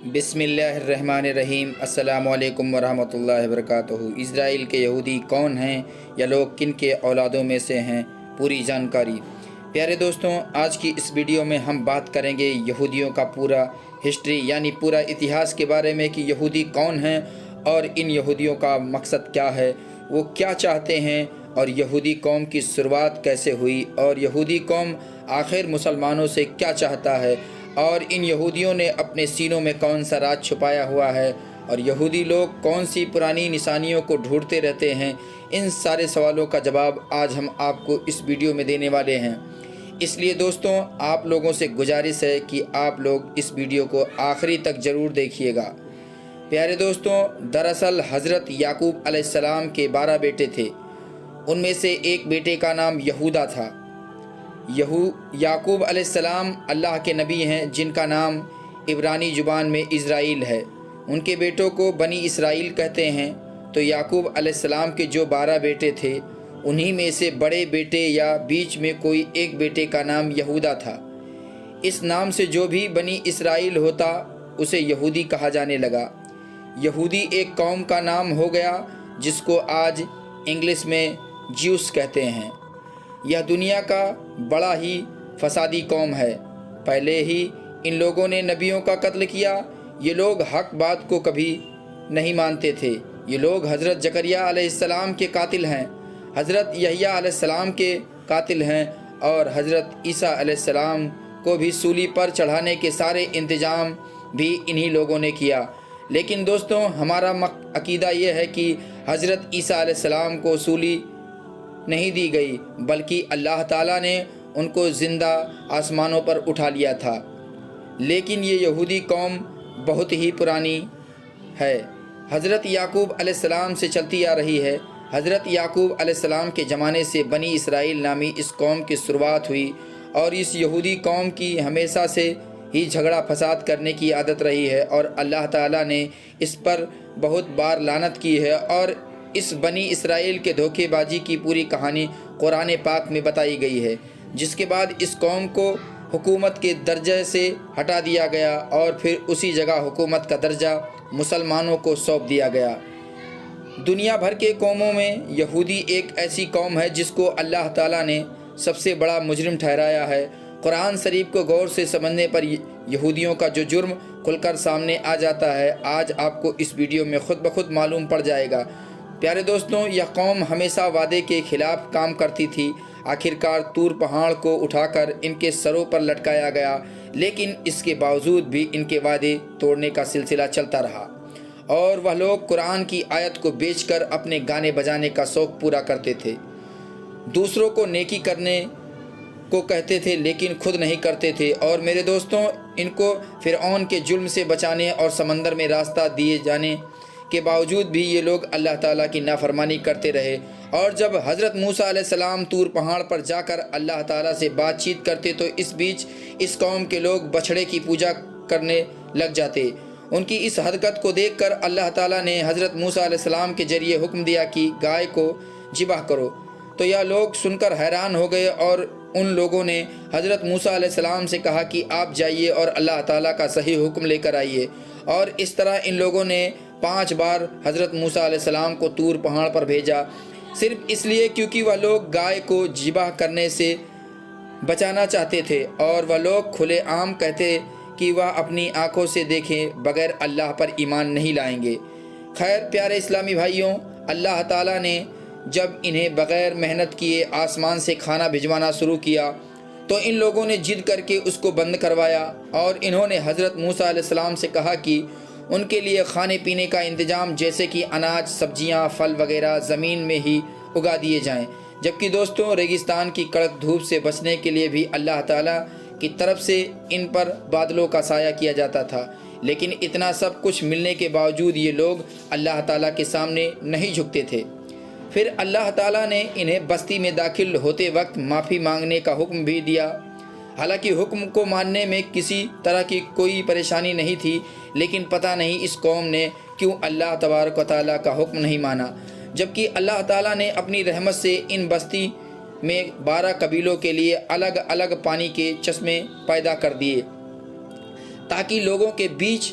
بسم اللہ الرحمن الرحیم۔ السلام علیکم ورحمۃ اللہ وبرکاتہ۔ اسرائیل کے یہودی کون ہیں یا لوگ کن کے اولادوں میں سے ہیں، پوری جانکاری۔ پیارے دوستوں، آج کی اس ویڈیو میں ہم بات کریں گے یہودیوں کا پورا ہسٹری یعنی پورا اتہاس کے بارے میں کہ یہودی کون ہیں اور ان یہودیوں کا مقصد کیا ہے، وہ کیا چاہتے ہیں اور یہودی قوم کی شروعات کیسے ہوئی اور یہودی قوم آخر مسلمانوں سے کیا چاہتا ہے اور ان یہودیوں نے اپنے سینوں میں کون سا راز چھپایا ہوا ہے اور یہودی لوگ کون سی پرانی نشانیوں کو ڈھونڈتے رہتے ہیں۔ ان سارے سوالوں کا جواب آج ہم آپ کو اس ویڈیو میں دینے والے ہیں۔ اس لیے دوستوں، آپ لوگوں سے گزارش ہے کہ آپ لوگ اس ویڈیو کو آخری تک ضرور دیکھیے گا۔ پیارے دوستوں، دراصل حضرت یعقوب علیہ السلام کے 12 بیٹے تھے۔ ان میں سے ایک بیٹے کا نام یہودا تھا۔ یعقوب علیہ السلام اللہ کے نبی ہیں جن کا نام عبرانی زبان میں اسرائیل ہے۔ ان کے بیٹوں کو بنی اسرائیل کہتے ہیں۔ تو یعقوب علیہ السلام کے جو 12 بیٹے تھے، انہی میں سے بڑے بیٹے یا بیچ میں کوئی ایک بیٹے کا نام یہودا تھا۔ اس نام سے جو بھی بنی اسرائیل ہوتا اسے یہودی کہا جانے لگا۔ یہودی ایک قوم کا نام ہو گیا جس کو آج انگلش میں جیوس کہتے ہیں۔ یہ دنیا کا بڑا ہی فسادی قوم ہے۔ پہلے ہی ان لوگوں نے نبیوں کا قتل کیا۔ یہ لوگ حق بات کو کبھی نہیں مانتے تھے۔ یہ لوگ حضرت زکریا علیہ السلام کے قاتل ہیں، حضرت یحییٰ علیہ السلام کے قاتل ہیں اور حضرت عیسیٰ علیہ السلام کو بھی سولی پر چڑھانے کے سارے انتظام بھی انہی لوگوں نے کیا۔ لیکن دوستوں، ہمارا عقیدہ یہ ہے کہ حضرت عیسیٰ علیہ السلام کو سولی نہیں دی گئی، بلکہ اللہ تعالیٰ نے ان کو زندہ آسمانوں پر اٹھا لیا تھا۔ لیکن یہ یہودی قوم بہت ہی پرانی ہے، حضرت یعقوب علیہ السلام سے چلتی آ رہی ہے۔ حضرت یعقوب علیہ السلام کے زمانے سے بنی اسرائیل نامی اس قوم کی شروعات ہوئی اور اس یہودی قوم کی ہمیشہ سے ہی جھگڑا فساد کرنے کی عادت رہی ہے اور اللہ تعالیٰ نے اس پر بہت بار لعنت کی ہے، اور اس بنی اسرائیل کے دھوکے بازی کی پوری کہانی قرآن پاک میں بتائی گئی ہے، جس کے بعد اس قوم کو حکومت کے درجے سے ہٹا دیا گیا اور پھر اسی جگہ حکومت کا درجہ مسلمانوں کو سونپ دیا گیا۔ دنیا بھر کے قوموں میں یہودی ایک ایسی قوم ہے جس کو اللہ تعالیٰ نے سب سے بڑا مجرم ٹھہرایا ہے۔ قرآن شریف کو غور سے سمجھنے پر یہودیوں کا جو جرم کھل کر سامنے آ جاتا ہے، آج آپ کو اس ویڈیو میں خود بخود معلوم پڑ جائے گا۔ پیارے دوستوں، یہ قوم ہمیشہ وعدے کے خلاف کام کرتی تھی۔ آخرکار طور پہاڑ کو اٹھا کر ان کے سروں پر لٹکایا گیا، لیکن اس کے باوجود بھی ان کے وعدے توڑنے کا سلسلہ چلتا رہا اور وہ لوگ قرآن کی آیت کو بیچ کر اپنے گانے بجانے کا شوق پورا کرتے تھے۔ دوسروں کو نیکی کرنے کو کہتے تھے لیکن خود نہیں کرتے تھے۔ اور میرے دوستوں، ان کو فرعون کے ظلم سے بچانے اور سمندر میں راستہ دیے جانے کے باوجود بھی یہ لوگ اللہ تعالیٰ کی نافرمانی کرتے رہے، اور جب حضرت موسیٰ علیہ السلام طور پہاڑ پر جا کر اللہ تعالیٰ سے بات چیت کرتے تو اس بیچ اس قوم کے لوگ بچھڑے کی پوجا کرنے لگ جاتے۔ ان کی اس حرکت کو دیکھ کر اللہ تعالیٰ نے حضرت موسیٰ علیہ السلام کے ذریعے حکم دیا کہ گائے کو ذبح کرو۔ تو یہ لوگ سن کر حیران ہو گئے اور ان لوگوں نے حضرت موسیٰ علیہ السلام سے کہا کہ آپ جائیے اور اللہ تعالیٰ کا صحیح حکم لے کر آئیے۔ اور اس طرح ان لوگوں نے 5 بار حضرت موسیٰ علیہ السلام کو طور پہاڑ پر بھیجا، صرف اس لیے کیونکہ وہ لوگ گائے کو ذبح کرنے سے بچانا چاہتے تھے، اور وہ لوگ کھلے عام کہتے کہ وہ اپنی آنکھوں سے دیکھیں بغیر اللہ پر ایمان نہیں لائیں گے۔ خیر پیارے اسلامی بھائیوں، اللہ تعالیٰ نے جب انہیں بغیر محنت کیے آسمان سے کھانا بھجوانا شروع کیا تو ان لوگوں نے ضد کر کے اس کو بند کروایا، اور انہوں نے حضرت موسیٰ علیہ السلام سے کہا کہ ان کے لیے کھانے پینے کا انتظام جیسے کہ اناج، سبزیاں، پھل وغیرہ زمین میں ہی اگا دیے جائیں۔ جبکہ دوستوں، ریگستان کی کڑک دھوپ سے بچنے کے لیے بھی اللہ تعالیٰ کی طرف سے ان پر بادلوں کا سایہ کیا جاتا تھا۔ لیکن اتنا سب کچھ ملنے کے باوجود یہ لوگ اللہ تعالیٰ کے سامنے نہیں جھکتے تھے۔ پھر اللہ تعالیٰ نے انہیں بستی میں داخل ہوتے وقت معافی مانگنے کا حکم بھی دیا۔ حالانکہ حکم کو ماننے میں کسی طرح کی کوئی پریشانی نہیں تھی، لیکن پتہ نہیں اس قوم نے کیوں اللہ تبارک و تعالیٰ کا حکم نہیں مانا، جبکہ اللہ تعالیٰ نے اپنی رحمت سے ان بستی میں 12 قبیلوں کے لیے الگ الگ پانی کے چشمے پیدا کر دیے تاکہ لوگوں کے بیچ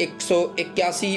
181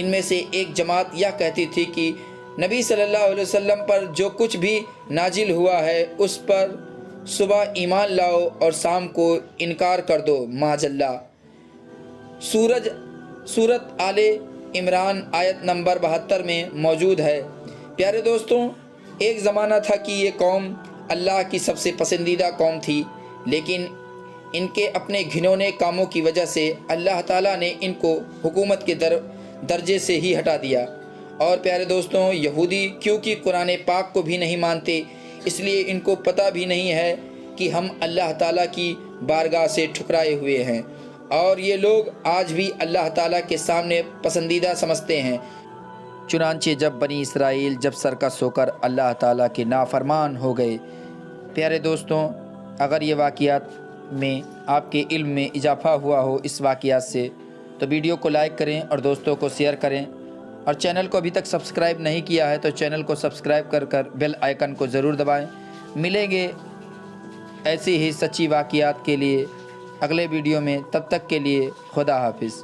ان میں سے ایک جماعت یہ کہتی تھی کہ نبی صلی اللہ علیہ وسلم پر جو کچھ بھی نازل ہوا ہے اس پر صبح ایمان لاؤ اور شام کو انکار کر دو معاذ اللہ۔ سورت آل عمران آیت نمبر 72 میں موجود ہے۔ پیارے دوستوں، ایک زمانہ تھا کہ یہ قوم اللہ کی سب سے پسندیدہ قوم تھی، لیکن ان کے اپنے گھنونے کاموں کی وجہ سے اللہ تعالیٰ نے ان کو حکومت کے درجے سے ہی ہٹا دیا۔ اور پیارے دوستوں، یہودی کیونکہ قرآن پاک کو بھی نہیں مانتے، اس لیے ان کو پتہ بھی نہیں ہے کہ ہم اللہ تعالیٰ کی بارگاہ سے ٹھکرائے ہوئے ہیں، اور یہ لوگ آج بھی اللہ تعالیٰ کے سامنے پسندیدہ سمجھتے ہیں۔ چنانچہ جب بنی اسرائیل جب سرکش ہو کر اللہ تعالیٰ کے نافرمان ہو گئے۔ پیارے دوستوں، اگر یہ واقعات میں آپ کے علم میں اضافہ ہوا ہو اس واقعات سے، تو ویڈیو کو لائک کریں اور دوستوں کو شیئر کریں، اور چینل کو ابھی تک سبسکرائب نہیں کیا ہے تو چینل کو سبسکرائب کر بیل آئیکن کو ضرور دبائیں۔ ملیں گے ایسی ہی سچی واقعات کے لیے اگلے ویڈیو میں، تب تک کے لیے خدا حافظ۔